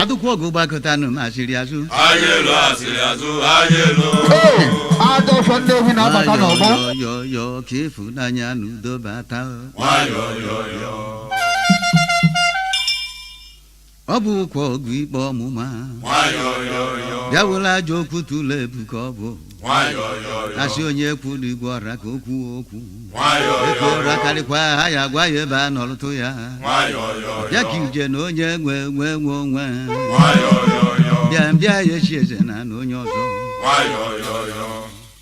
Adukwọgụ gbakọtanụ ma asịrị azụ. Ayelo asịrị azụ ayelo. Adọfọ ndị ohi na-abata n'ọgbọ. Yọyọyọ ka ịfụnanya n'udo bata. Nwayọyọyọ. Ọ bụ ụkwụ ọgụ ikpe ọmụma. Nwayọyọyọ. Bịawụla ajọ okwu tụlụ ebu ka ọ bụ. Nwayọyọyọ. Asị onye kwuru igwe ọra ka okwu okwu. Nwayọyọyọ. Ekwe ọra karịkwa ha ya gwa ya ebe a nọrụtụ ya. Nwayọyọyọ. Bịa ka ije na onye nwe onwe. Nwayọyọyọ. Bịa ya echi eze na onye ọzọ. Nwayọyọyọ.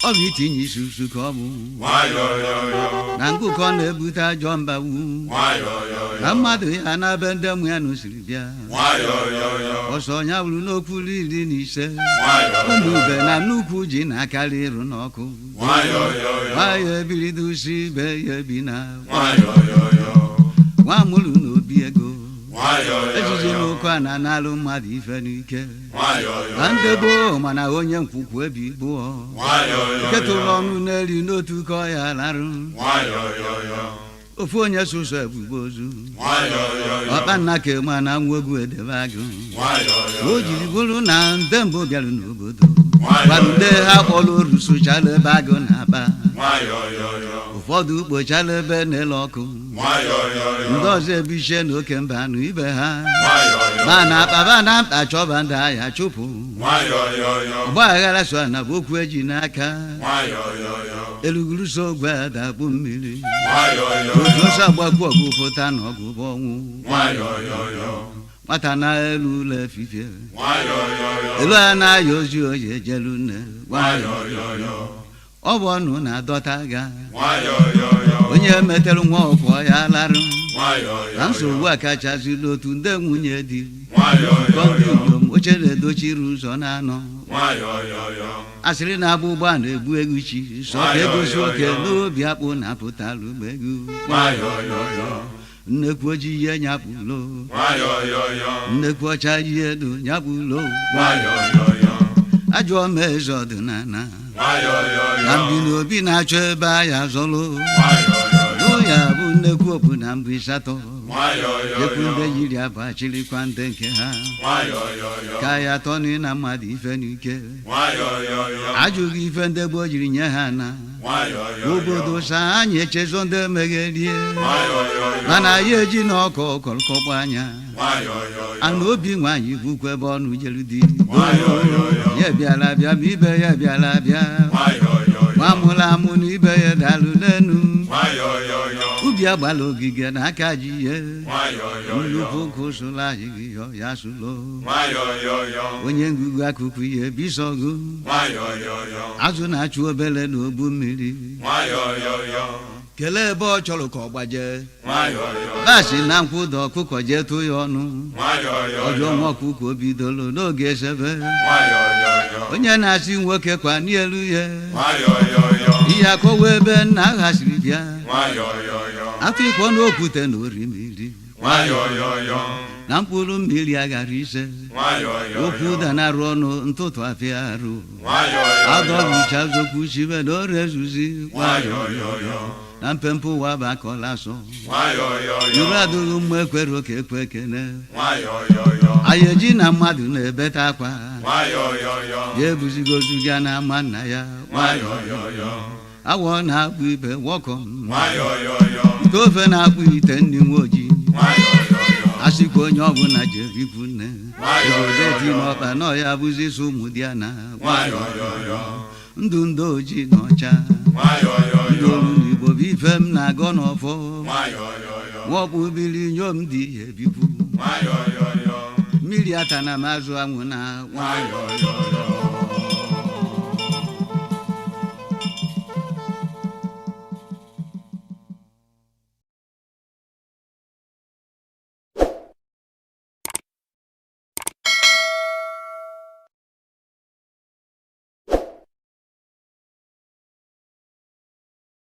Ọ bụ itinye isi usu ka ọ bụ. Nwayọyọyọ. Na ngụkọ na-ebute ajọ mbawu. Nwayọyọyọ. Na mmadụ ya na-abe ndị mmụ ya nụsiri bịa. Nwayọyọyọ. Ọsọ ya bụrụ n'okwu 15. Nwayọyọyọ. Ụmụ ube na nnukwu ji na-akarị ịrụ n'ọkụ. Nwayọyọyọ. Nwayọ ebirido usi ibe ya ebi na. Nwayọyọyọ. Nwa mụrụ n'obi ego. Nwayọyọyọ. Ejiji n'ụkọ a na-analụ mmadụ ife n'ike. Nwayọyọyọ. Na ndị gboo mana onye nkwukwu ebi gboo. Nwayọyọyọ. Ketụlụ ọnụ n'elu n'otu ka ọ ya larụ. Nwayọyọyọ. Ofu onye sụsọ ebugbo ozu. Nwayọyọyọ. Ọkpa nna ka ma na nwa egwu edebe agụ. Nwayọyọyọ. O jiri bụrụ na ndị mbụ bịara n'obodo. Gbalụ ndị ha kpọrọ oru sụchala ebe agụ na-aba. Nwayọyọyọ. Ụfọdụ kpochara ebe na-ele ọkụ. Nwayọyọyọ. Ndị ọzọ ebichie n'oke mba nụ ibe ha. Nwayọyọyọ. Ma na akpaba na mkpa chọba ndị agha chụpụ. Nwayọyọyọ. Ọgba aghara so na bụ okwu eji n'aka. Nwayọyọyọ. Eluguru so ogwe adakpu mmiri. Nwayọyọyọ. Otu ọsọ agbakwu ọgụ pụta na ọgụ bụ ọnwụ. Nwayọyọyọ. Nwata na elu ụlọ efifie. Nwayọyọyọ. Elu a na-ayọ ozi oyi ejelu nne. Nwayọyọyọ. Ọ bụ ọnụ na-adọta ga. Nwayọyọyọ. Onye metere nwa ọkwọ ya larụ. Nwayọyọyọ. Na nsogbu a kachasịla otu ndị nwunye di. Nwayọyọyọ. Kọndị inyom ochere edochiri ụzọ na-anọ. Nwayọyọyọ. Asịrị na-abụ ụgbọ na-egbu egwu chi. Sọ ka egosi oke n'obi akpụ na-apụtalụ egwu. Nwayọyọyọ. Nnekwu ojii ihe nyapụlo. Nwayọyọyọ. Nnekwu ọcha ihe edo nyapụlo. Nwayọyọyọ. Ajụọ m eze ọdịnala. Nwayọyọyọ. Na mbi n'obi na-achọ ebe ahịa zọlụ. Nwayọyọyọ. N'ụya bụ nnekwu obu na mbụ ịsatọ. Nwayọyọyọ. Ekwu ndị yiri abụ achịrịkwa ndị nke ha. Nwayọyọyọ. Ka ya atọ na mmadụ ife n'ike. Nwayọyọyọ. Ajụghị ife ndị gboo jiri nye ha na. Nwayọyọyọ. Obodo sa anyị echezọ ndị megherie. Nwayọyọyọ. Mana ya eji na ọkọ kọrọkọgba anya. Nwayọyọyọ. Ana obi nwaanyị bụkwa ebe ọnụ jelu di. Nwayọyọyọ. Ya bịala bịa ma ibe ya bịala bịa. Nwayọyọyọ. Nwa mụrụ amụ na ibe ya dalụ n'enu. Nwayọyọyọ. Ubi agbala ogige na aka ji ihe. Nwayọyọyọ. Nnukwu ụkwụ sụla ahịghị ya sụlo. Nwayọyọyọ. Onye ngụgụ akụkụ ihe bisọgụ. Nwayọyọyọ. Azụ na-achụ obele n'ogbu mmiri. Nwayọyọyọ. Kelee ebe ọ chọrọ ka ọ gbaje. Nwayọyọyọ. Basi na nkwụda ọkụkọ jee tụ ya ọnụ. Nwayọyọyọ. Ọjọ nwa ọkụkọ bidoro n'oge esebe. Nwayọyọyọ. Onye na-asị nwoke kwa n'elu ya. Nwayọyọyọ. Ihe akọwa ebe nna aghasiri bịa. Nwayọyọyọ. Afọ ịkọ n'okwute na orimiri. Nwayọyọyọ. Na mkpụrụ mmiri aghara ise. Nwayọyọyọ. Okwu ụda na-arụ ọnụ ntụtụ afịa arụ. Nwayọyọyọ. Adọbicha zokwu chibe na ọrụ ezuzi. Nwayọyọyọ. Na mpempe ụwa bụ akọla asọ. Nwayọyọyọ. Iru adịghị mma ekwere oke ekwe ekene. Nwayọyọyọ. Anyị eji na mmadụ na-ebeta akwa. Nwayọyọyọ. Ya ebuzigozu ga na ama nna ya. Nwayọyọyọ. Awọ na-akpụ ibe wọkọ. Nwayọyọyọ. Ite ofe na-akpụ ite ndị nwe ojii. Nwayọyọyọ. Asịkwa onye ọbụla jere ikwu nne. Nwayọyọyọ. Obodo dị n'ọkpa na ọya bụzi so ụmụ di ya na. Nwayọyọyọ. Ndụ ndị ojii na ọcha. Ndị Nwayọyọyọ. olu n'Igbo bụ ife m na-agọ n'ọfọ. Nwayọyọyọ. Nwọkpụ bili nyom dị ya ebikwu. Nwayọyọyọ. Mmiri ata na mazụ anwụ na. Nwayọyọyọ.